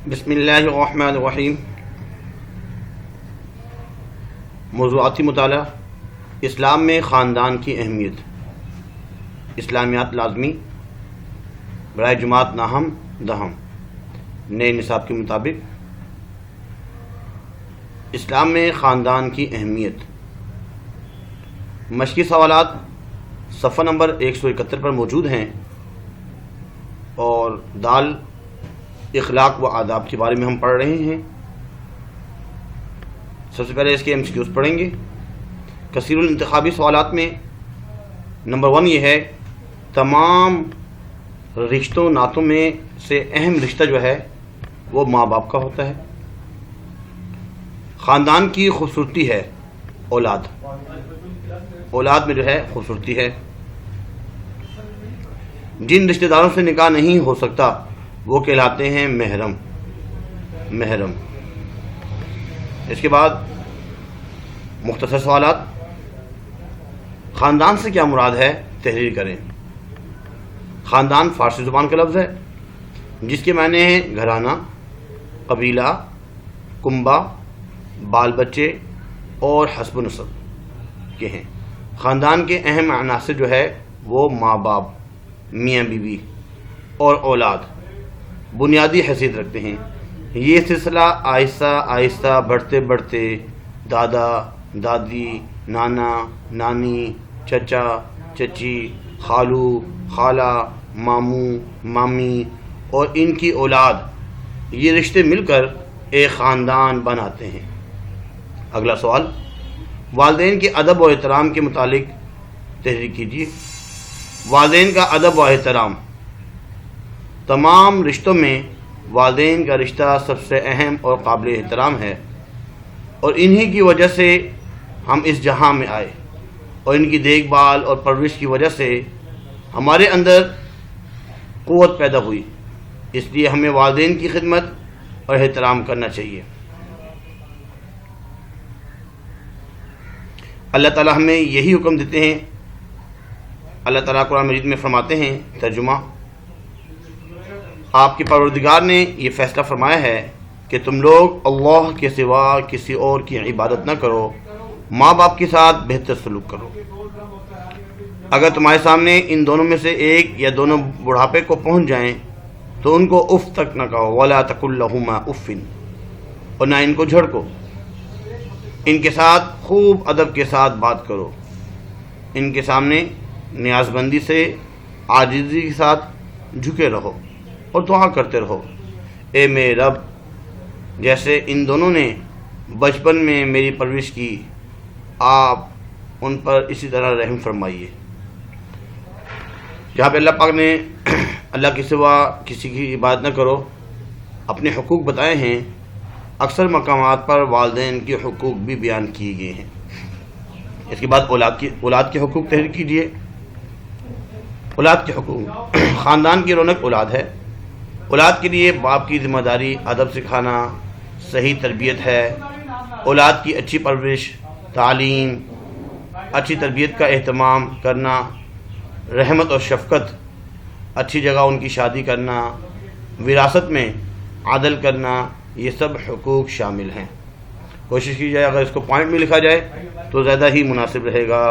بسم اللہ الرحمن الرحیم۔ موضوعاتی مطالعہ: اسلام میں خاندان کی اہمیت، اسلامیات لازمی برائے جماعت ناہم دہم، نئے نصاب کے مطابق اسلام میں خاندان کی اہمیت۔ مشقی سوالات صفحہ نمبر 171 پر موجود ہیں، اور دال اخلاق و آداب کے بارے میں ہم پڑھ رہے ہیں۔ سب سے پہلے اس کے MCQs پڑھیں گے۔ کثیر الانتخابی سوالات میں نمبر 1 یہ ہے، تمام رشتوں ناتوں میں سے اہم رشتہ جو ہے وہ ماں باپ کا ہوتا ہے۔ خاندان کی خوبصورتی ہے اولاد میں جو ہے خوبصورتی ہے۔ جن رشتہ داروں سے نکاح نہیں ہو سکتا وہ کہلاتے ہیں محرم۔ اس کے بعد مختصر سوالات: خاندان سے کیا مراد ہے تحریر کریں۔ خاندان فارسی زبان کا لفظ ہے جس کے معنی ہیں گھرانہ، قبیلہ، کنبہ، بال بچے اور حسب و نسب کے ہیں۔ خاندان کے اہم عناصر جو ہے وہ ماں باپ، میاں بیوی اور اولاد بنیادی حیثیت رکھتے ہیں۔ یہ سلسلہ آہستہ آہستہ بڑھتے بڑھتے دادا، دادی، نانا، نانی، چچا، چچی، خالو، خالہ، ماموں، مامی اور ان کی اولاد، یہ رشتے مل کر ایک خاندان بناتے ہیں۔ اگلا سوال، والدین کے ادب و احترام کے متعلق تحریر کیجیے۔ والدین کا ادب و احترام: تمام رشتوں میں والدین کا رشتہ سب سے اہم اور قابل احترام ہے، اور انہی کی وجہ سے ہم اس جہاں میں آئے، اور ان کی دیکھ بھال اور پرورش کی وجہ سے ہمارے اندر قوت پیدا ہوئی۔ اس لیے ہمیں والدین کی خدمت اور احترام کرنا چاہیے۔ اللہ تعالیٰ ہمیں یہی حکم دیتے ہیں۔ اللہ تعالیٰ قرآن مجید میں فرماتے ہیں، ترجمہ: آپ کے پروردگار نے یہ فیصلہ فرمایا ہے کہ تم لوگ اللہ کے سوا کسی اور کی عبادت نہ کرو، ماں باپ کے ساتھ بہتر سلوک کرو۔ اگر تمہارے سامنے ان دونوں میں سے ایک یا دونوں بڑھاپے کو پہنچ جائیں تو ان کو اف تک نہ کہو، ولا تقل لہما اف، اور نہ ان کو جھڑکو۔ ان کے ساتھ خوب ادب کے ساتھ بات کرو، ان کے سامنے نیاز بندی سے عاجزی کے ساتھ جھکے رہو اور دعا کرتے رہو، اے میرے رب، جیسے ان دونوں نے بچپن میں میری پرورش کی، آپ ان پر اسی طرح رحم فرمائیے۔ جہاں پہ اللہ پاک نے اللہ کے سوا کسی کی عبادت نہ کرو اپنے حقوق بتائے ہیں، اکثر مقامات پر والدین کے حقوق بھی بیان کیے گئے ہیں۔ اس کے بعد اولاد کے حقوق تحریر کیجیے۔ اولاد کے حقوق: خاندان کی رونق اولاد ہے۔ اولاد کے لیے باپ کی ذمہ داری ادب سکھانا، صحیح تربیت ہے۔ اولاد کی اچھی پرورش، تعلیم، اچھی تربیت کا اہتمام کرنا، رحمت اور شفقت، اچھی جگہ ان کی شادی کرنا، وراثت میں عدل کرنا، یہ سب حقوق شامل ہیں۔ کوشش کی جائے اگر اس کو پوائنٹ میں لکھا جائے تو زیادہ ہی مناسب رہے گا۔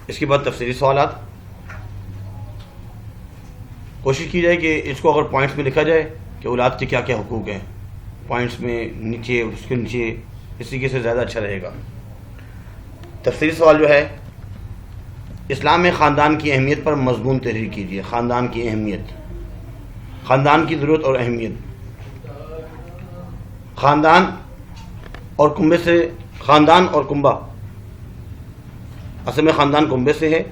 اس کے بعد تفصیلی سوالات، کوشش کی جائے کہ اس کو اگر پوائنٹس میں لکھا جائے کہ اولاد کے کیا کیا حقوق ہیں، پوائنٹس میں نیچے، اس کے نیچے، اس طریقے سے زیادہ اچھا رہے گا۔ تفصیلی سوال جو ہے، اسلام میں خاندان کی اہمیت پر مضمون تحریر کیجیے۔ خاندان کی اہمیت، خاندان کی ضرورت اور اہمیت۔ خاندان اور کنبہ، اصل میں خاندان کنبے سے ہے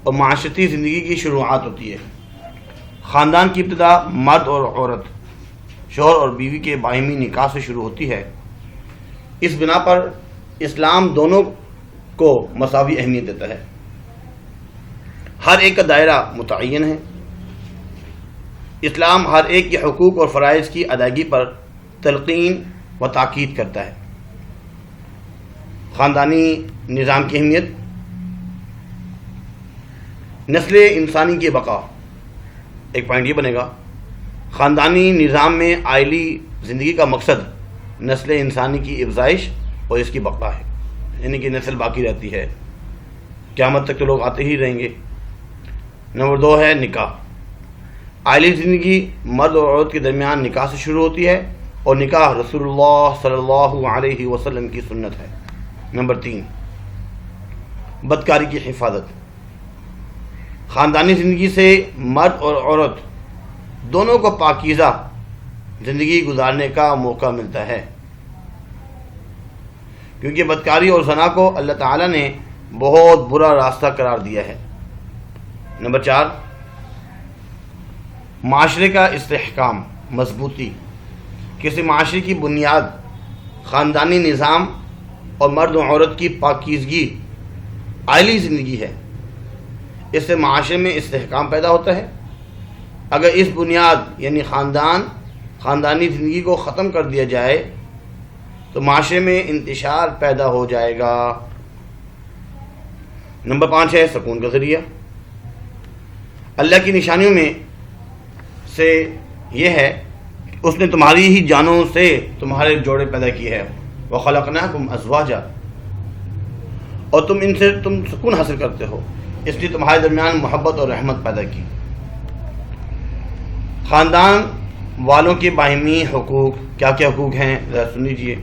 اور معاشرتی زندگی کی شروعات ہوتی ہے۔ خاندان کی ابتدا مرد اور عورت، شوہر اور بیوی کے باہمی نکاح سے شروع ہوتی ہے۔ اس بنا پر اسلام دونوں کو مساوی اہمیت دیتا ہے۔ ہر ایک کا دائرہ متعین ہے۔ اسلام ہر ایک کے حقوق اور فرائض کی ادائیگی پر تلقین و تاکید کرتا ہے۔ خاندانی نظام کی اہمیت: نسل انسانی کی بقا، ایک پوائنٹ یہ بنے گا، خاندانی نظام میں عائلی زندگی کا مقصد نسل انسانی کی افزائش اور اس کی بقا ہے، یعنی کہ نسل باقی رہتی ہے، قیامت تک تو لوگ آتے ہی رہیں گے۔ نمبر 2 ہے نکاح۔ عائلی زندگی مرد اور عورت کے درمیان نکاح سے شروع ہوتی ہے، اور نکاح رسول اللہ صلی اللہ علیہ وسلم کی سنت ہے۔ نمبر 3 بدکاری کی حفاظت۔ خاندانی زندگی سے مرد اور عورت دونوں کو پاکیزہ زندگی گزارنے کا موقع ملتا ہے، کیونکہ بدکاری اور زنا کو اللہ تعالیٰ نے بہت برا راستہ قرار دیا ہے۔ نمبر 4 معاشرے کا استحکام، مضبوطی۔ کسی معاشرے کی بنیاد خاندانی نظام اور مرد و عورت کی پاکیزگی عائلی زندگی ہے، اس سے معاشرے میں استحکام پیدا ہوتا ہے۔ اگر اس بنیاد یعنی خاندانی زندگی کو ختم کر دیا جائے تو معاشرے میں انتشار پیدا ہو جائے گا۔ نمبر 5 ہے سکون کا ذریعہ۔ اللہ کی نشانیوں میں سے یہ ہے کہ اس نے تمہاری ہی جانوں سے تمہارے جوڑے پیدا کیے ہیں، وَخَلَقْنَاكُمْ أَزْوَاجًا، اور تم سکون حاصل کرتے ہو، اس لیے تمہارے درمیان محبت اور رحمت پیدا کی۔ خاندان والوں کے باہمی حقوق، کیا کیا حقوق ہیں ذرا سن لیجیے۔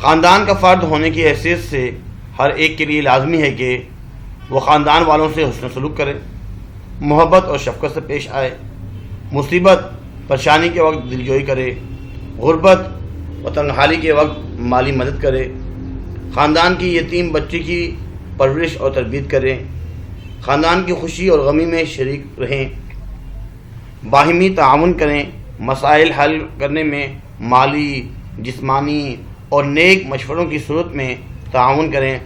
خاندان کا فرد ہونے کی حیثیت سے ہر ایک کے لیے لازمی ہے کہ وہ خاندان والوں سے حسن سلوک کرے، محبت اور شفقت سے پیش آئے، مصیبت پریشانی کے وقت دلجوئی کرے، غربت و تنہائی کے وقت مالی مدد کرے، خاندان کی یتیم بچے کی پرورش اور تربیت کریں، خاندان کی خوشی اور غمی میں شریک رہیں، باہمی تعاون کریں، مسائل حل کرنے میں مالی، جسمانی اور نیک مشوروں کی صورت میں تعاون کریں،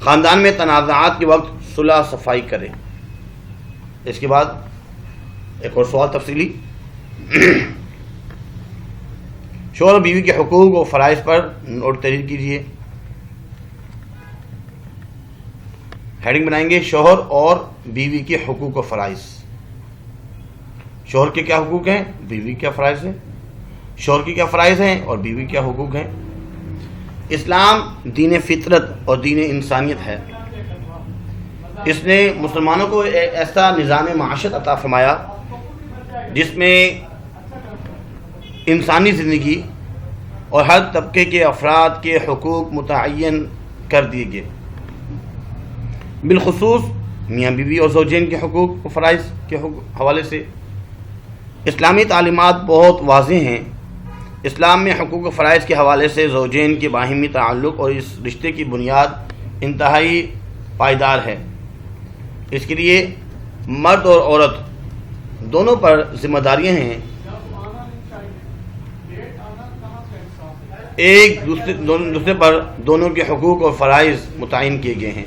خاندان میں تنازعات کے وقت صلح صفائی کریں۔ اس کے بعد ایک اور سوال تفصیلی، شوہر اور بیوی کے حقوق و فرائض پر نوٹ تحریر کیجیے۔ ہیڈنگ بنائیں گے شوہر اور بیوی کے حقوق و فرائض۔ شوہر کے کیا حقوق ہیں، بیوی کیا فرائض ہیں، شوہر کی کیا فرائض ہیں اور بیوی کیا حقوق ہیں۔ اسلام دین فطرت اور دین انسانیت ہے۔ اس نے مسلمانوں کو ایک ایسا نظام معاشرت عطا فرمایا جس میں انسانی زندگی اور ہر طبقے کے افراد کے حقوق متعین کر دیے گئے، بالخصوص میاں بیوی اور زوجین کے حقوق و فرائض کے حوالے سے اسلامی تعلیمات بہت واضح ہیں۔ اسلام میں حقوق و فرائض کے حوالے سے زوجین کے باہمی تعلق اور اس رشتے کی بنیاد انتہائی پائیدار ہے۔ اس کے لیے مرد اور عورت دونوں پر ذمہ داریاں ہیں، ایک دوسرے پر دونوں کے حقوق اور فرائض متعین کیے گئے ہیں،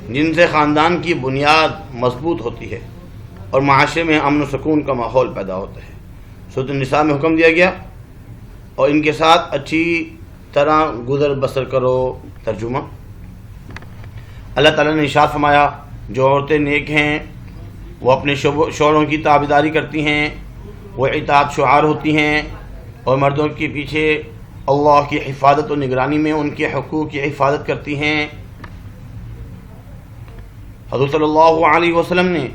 جن سے خاندان کی بنیاد مضبوط ہوتی ہے اور معاشرے میں امن و سکون کا ماحول پیدا ہوتا ہے۔ سورۃ النساء میں حکم دیا گیا اور ان کے ساتھ اچھی طرح گزر بسر کرو۔ ترجمہ، اللہ تعالیٰ نے ارشاد فرمایا جو عورتیں نیک ہیں وہ اپنے شوہروں کی تابعداری کرتی ہیں، وہ اطاعت شعار ہوتی ہیں اور مردوں کے پیچھے اللہ کی حفاظت و نگرانی میں ان کے حقوق کی حفاظت کرتی ہیں۔ حضور صلی اللہ علیہ وسلم نے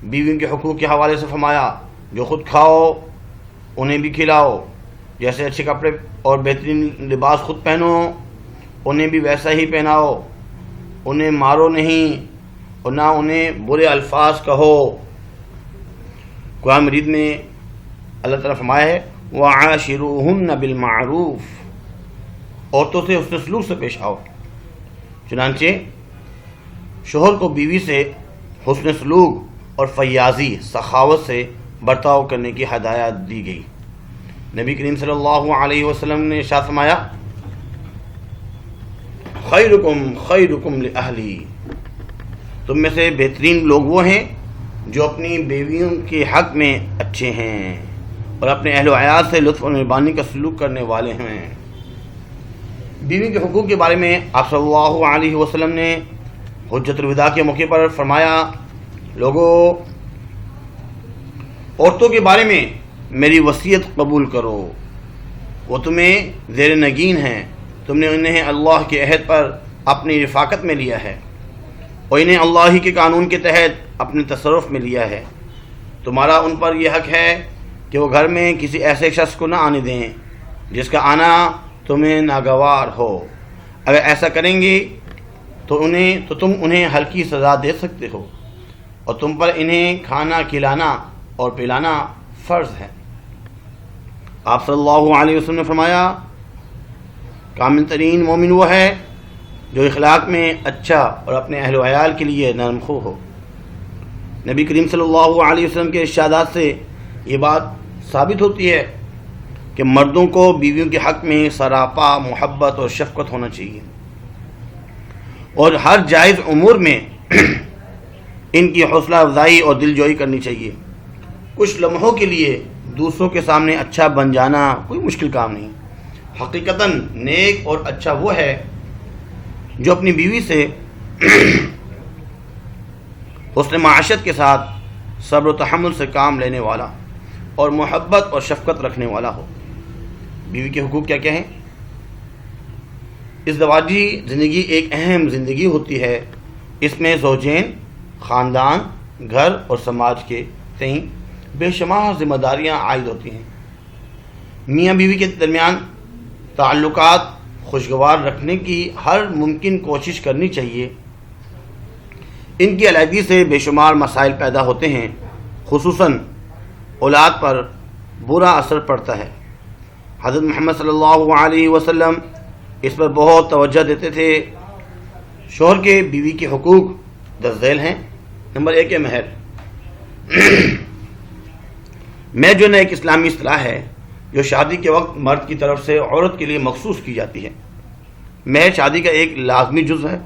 بیویوں کے حقوق کے حوالے سے فرمایا جو خود کھاؤ انہیں بھی کھلاؤ، جیسے اچھے کپڑے اور بہترین لباس خود پہنو انہیں بھی ویسا ہی پہناؤ، انہیں مارو نہیں اور نہ انہیں برے الفاظ کہو۔ قرآن مجید میں اللہ تعالیٰ فرمایا ہے وَعَاشِرُوهُنَّ بِالْمَعْرُوفِ، عورتوں سے حسن سلوک سے پیش آؤ۔ چنانچہ شوہر کو بیوی سے حسن سلوک اور فیاضی سخاوت سے برتاؤ کرنے کی ہدایت دی گئی۔ نبی کریم صلی اللہ علیہ وسلم نے ارشاد فرمایا خیرکم خیرکم لأہلی، تم میں سے بہترین لوگ وہ ہیں جو اپنی بیویوں کے حق میں اچھے ہیں اور اپنے اہل و عیال سے لطف اور مہربانی کا سلوک کرنے والے ہیں۔ بیوی کے حقوق کے بارے میں آپ صلی اللہ علیہ وسلم نے حجت الوداع کے موقع پر فرمایا، لوگوں عورتوں کے بارے میں میری وصیت قبول کرو، وہ تمہیں زیر نگین ہیں، تم نے انہیں اللہ کے عہد پر اپنی رفاقت میں لیا ہے اور انہیں اللہ ہی کے قانون کے تحت اپنے تصرف میں لیا ہے، تمہارا ان پر یہ حق ہے کہ وہ گھر میں کسی ایسے شخص کو نہ آنے دیں جس کا آنا تمہیں ناگوار ہو، اگر ایسا کریں گے تو تم انہیں ہلکی سزا دے سکتے ہو اور تم پر انہیں کھانا کھلانا اور پلانا فرض ہے۔ آپ صلی اللہ علیہ وسلم نے فرمایا، کامل ترین مومن وہ ہے جو اخلاق میں اچھا اور اپنے اہل و عیال کے لیے نرم خو ہو۔ نبی کریم صلی اللہ علیہ وسلم کے ارشادات سے یہ بات ثابت ہوتی ہے کہ مردوں کو بیویوں کے حق میں سراپا محبت اور شفقت ہونا چاہیے اور ہر جائز امور میں ان کی حوصلہ افزائی اور دل جوئی کرنی چاہیے۔ کچھ لمحوں کے لیے دوسروں کے سامنے اچھا بن جانا کوئی مشکل کام نہیں، حقیقتاً نیک اور اچھا وہ ہے جو اپنی بیوی سے حسن معاشرت کے ساتھ صبر و تحمل سے کام لینے والا اور محبت اور شفقت رکھنے والا ہو۔ بیوی کے حقوق کیا کیا ہیں؟ ازدواجی زندگی ایک اہم زندگی ہوتی ہے، اس میں زوجین، خاندان، گھر اور سماج کے تئیں بے شمار ذمہ داریاں عائد ہوتی ہیں۔ میاں بیوی کے درمیان تعلقات خوشگوار رکھنے کی ہر ممکن کوشش کرنی چاہیے۔ ان کی علیحدگی سے بے شمار مسائل پیدا ہوتے ہیں، خصوصاً اولاد پر برا اثر پڑتا ہے۔ حضرت محمد صلی اللہ علیہ وسلم اس پر بہت توجہ دیتے تھے۔ شوہر کے بیوی کے حقوق 10 ذیل ہیں۔ نمبر 1 ہے مہر۔ مہر جو ایک اسلامی اصطلاح ہے جو شادی کے وقت مرد کی طرف سے عورت کے لیے مخصوص کی جاتی ہے۔ مہر شادی کا ایک لازمی جز ہے۔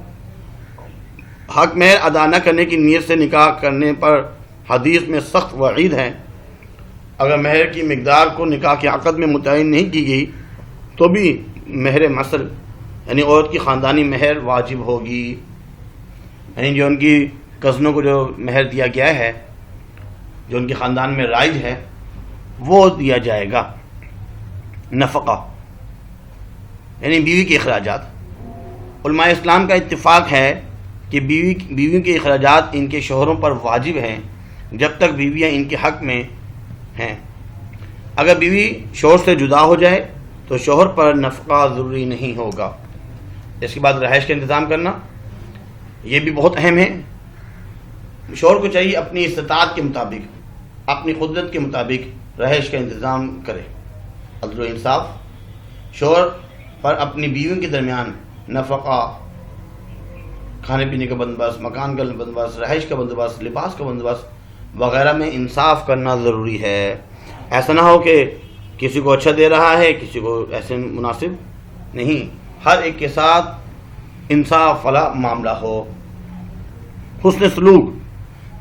حق مہر ادا نہ کرنے کی نیت سے نکاح کرنے پر حدیث میں سخت وعید ہے۔ اگر مہر کی مقدار کو نکاح کے عقد میں متعین نہیں کی گئی تو بھی مہر مصر یعنی عورت کی خاندانی مہر واجب ہوگی، یعنی جو ان کی کزنوں کو جو مہر دیا گیا ہے، جو ان کے خاندان میں رائج ہے، وہ دیا جائے گا۔ نفقہ یعنی بیوی کے اخراجات۔ علماء اسلام کا اتفاق ہے کہ بیویوں کے اخراجات ان کے شوہروں پر واجب ہیں جب تک بیویاں ان کے حق میں ہیں۔ اگر بیوی شوہر سے جدا ہو جائے تو شوہر پر نفقہ ضروری نہیں ہوگا۔ اس کے بعد رہائش کا انتظام کرنا، یہ بھی بہت اہم ہے۔ شوہر کو چاہیے اپنی استطاعت کے مطابق، اپنی قدرت کے مطابق رہائش کا انتظام کرے۔ عدل و انصاف، شوہر پر اپنی بیویوں کے درمیان نفقہ، کھانے پینے کا بندوبست، مکان کا بندوبست، رہائش کا بندوبست، لباس کا بندوبست وغیرہ میں انصاف کرنا ضروری ہے۔ ایسا نہ ہو کہ کسی کو اچھا دے رہا ہے، کسی کو ایسے مناسب نہیں، ہر ایک کے ساتھ انصاف والا معاملہ ہو۔ حسن سلوک،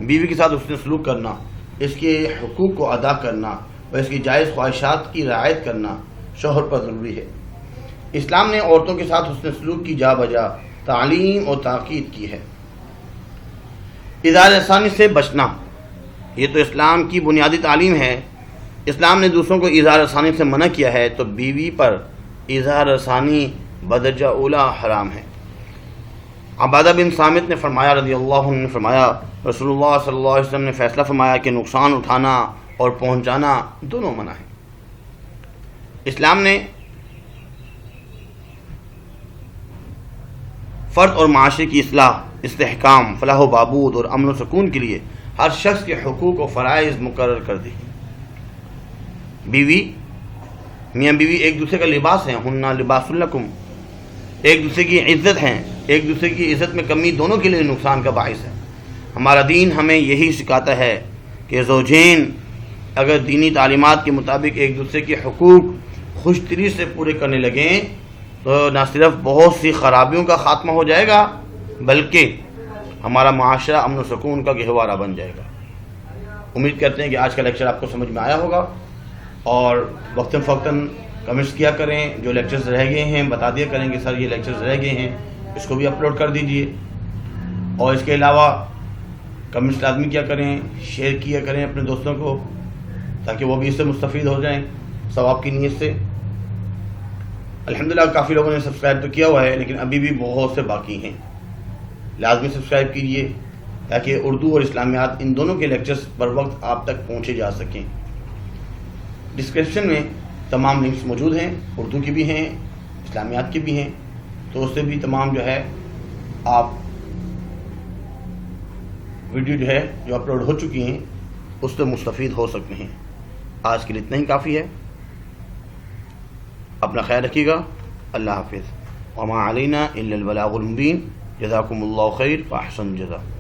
بیوی کے ساتھ حسن سلوک کرنا، اس کے حقوق کو ادا کرنا اور اس کی جائز خواہشات کی رعایت کرنا شوہر پر ضروری ہے۔ اسلام نے عورتوں کے ساتھ حسن سلوک کی جا بجا تعلیم اور تاکید کی ہے۔ اظہار احسانی سے بچنا، یہ تو اسلام کی بنیادی تعلیم ہے۔ اسلام نے دوسروں کو اظہار احسانی سے منع کیا ہے تو بیوی پر اظہار احسانی بدرجہ اولا حرام ہے۔ عبادہ بن صامت نے فرمایا رضی اللہ عنہ نے فرمایا، رسول اللہ صلی اللہ علیہ وسلم نے فیصلہ فرمایا کہ نقصان اٹھانا اور پہنچانا دونوں منع ہیں۔ اسلام نے فرد اور معاشرے کی اصلاح، استحکام، فلاح و بہبود اور امن و سکون کے لیے ہر شخص کے حقوق و فرائض مقرر کر دی۔ بیوی، میاں بیوی ایک دوسرے کا لباس ہیں، ہن لباس لکم، ایک دوسرے کی عزت ہیں، ایک دوسرے کی عزت میں کمی دونوں کے لیے نقصان کا باعث ہے۔ ہمارا دین ہمیں یہی سکھاتا ہے کہ زوجین اگر دینی تعلیمات کے مطابق ایک دوسرے کے حقوق خوش دلی سے پورے کرنے لگیں تو نہ صرف بہت سی خرابیوں کا خاتمہ ہو جائے گا بلکہ ہمارا معاشرہ امن و سکون کا گہوارہ بن جائے گا۔ امید کرتے ہیں کہ آج کا لیکچر آپ کو سمجھ میں آیا ہوگا، اور وقتاً فوقتاً کمنٹس کیا کریں، جو لیکچرز رہ گئے ہیں بتا دیا کریں کہ سر یہ لیکچرز رہ گئے ہیں، اس کو بھی اپلوڈ کر دیجئے۔ اور اس کے علاوہ کمنٹس لازمی کیا کریں، شیئر کیا کریں اپنے دوستوں کو، تاکہ وہ بھی اس سے مستفید ہو جائیں ثواب کی نیت سے۔ الحمدللہ کافی لوگوں نے سبسکرائب تو کیا ہوا ہے، لیکن ابھی بھی بہت سے باقی ہیں۔ لازمی سبسکرائب کیجئے تاکہ اردو اور اسلامیات ان دونوں کے لیکچرز پر وقت آپ تک پہنچے جا سکیں۔ ڈسکرپشن میں تمام لنکس موجود ہیں، اردو کی بھی ہیں، اسلامیات کی بھی ہیں، تو اس سے بھی تمام جو ہے آپ ویڈیو جو اپلوڈ ہو چکی ہیں اس سے مستفید ہو سکتے ہیں۔ آج کے لیے اتنا ہی کافی ہے۔ اپنا خیال رکھیے گا۔ اللہ حافظ۔ وما علینا الا البلاغ المبین۔ جزاکم اللہ خیر واحسن الجزاء۔